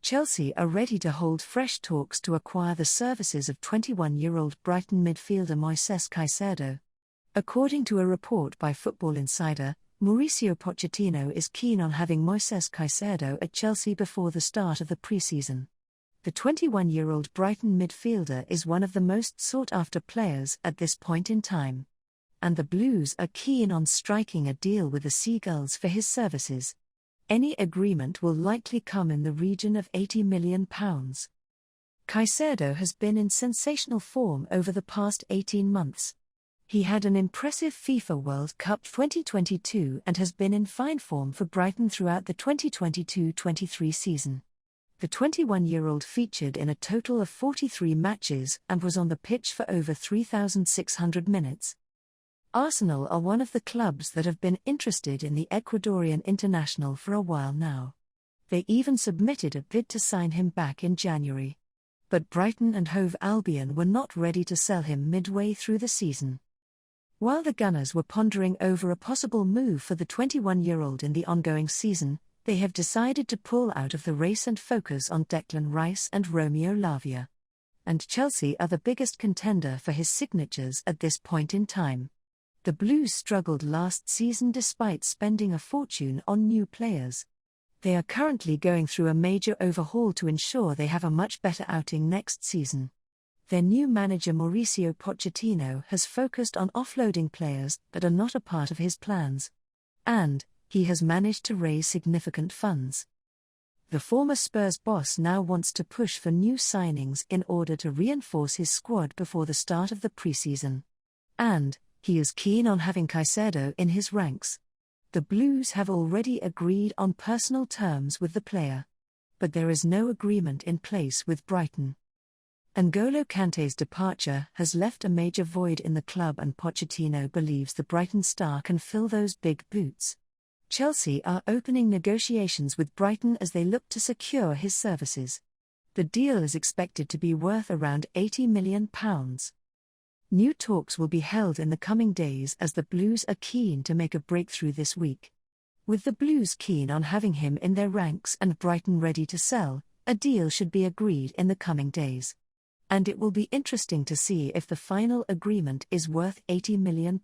Chelsea are ready to hold fresh talks to acquire the services of 21-year-old Brighton midfielder Moises Caicedo. According to a report by Football Insider, Mauricio Pochettino is keen on having Moises Caicedo at Chelsea before the start of the pre-season. The 21-year-old Brighton midfielder is one of the most sought-after players at this point in time. And the Blues are keen on striking a deal with the Seagulls for his services. Any agreement will likely come in the region of £80 million. Caicedo has been in sensational form over the past 18 months. He had an impressive FIFA World Cup 2022 and has been in fine form for Brighton throughout the 2022-23 season. The 21-year-old featured in a total of 43 matches and was on the pitch for over 3,600 minutes. Arsenal are one of the clubs that have been interested in the Ecuadorian international for a while now. They even submitted a bid to sign him back in January. But Brighton and Hove Albion were not ready to sell him midway through the season. While the Gunners were pondering over a possible move for the 21-year-old in the ongoing season, they have decided to pull out of the race and focus on Declan Rice and Romeo Lavia. And Chelsea are the biggest contender for his signatures at this point in time. The Blues struggled last season despite spending a fortune on new players. They are currently going through a major overhaul to ensure they have a much better outing next season. Their new manager Mauricio Pochettino has focused on offloading players that are not a part of his plans. And he has managed to raise significant funds. The former Spurs boss now wants to push for new signings in order to reinforce his squad before the start of the preseason. And he is keen on having Caicedo in his ranks. The Blues have already agreed on personal terms with the player. But there is no agreement in place with Brighton. N'Golo Kanté's departure has left a major void in the club, and Pochettino believes the Brighton star can fill those big boots. Chelsea are opening negotiations with Brighton as they look to secure his services. The deal is expected to be worth around £80 million. New talks will be held in the coming days as the Blues are keen to make a breakthrough this week. With the Blues keen on having him in their ranks and Brighton ready to sell, a deal should be agreed in the coming days. And it will be interesting to see if the final agreement is worth £80 million.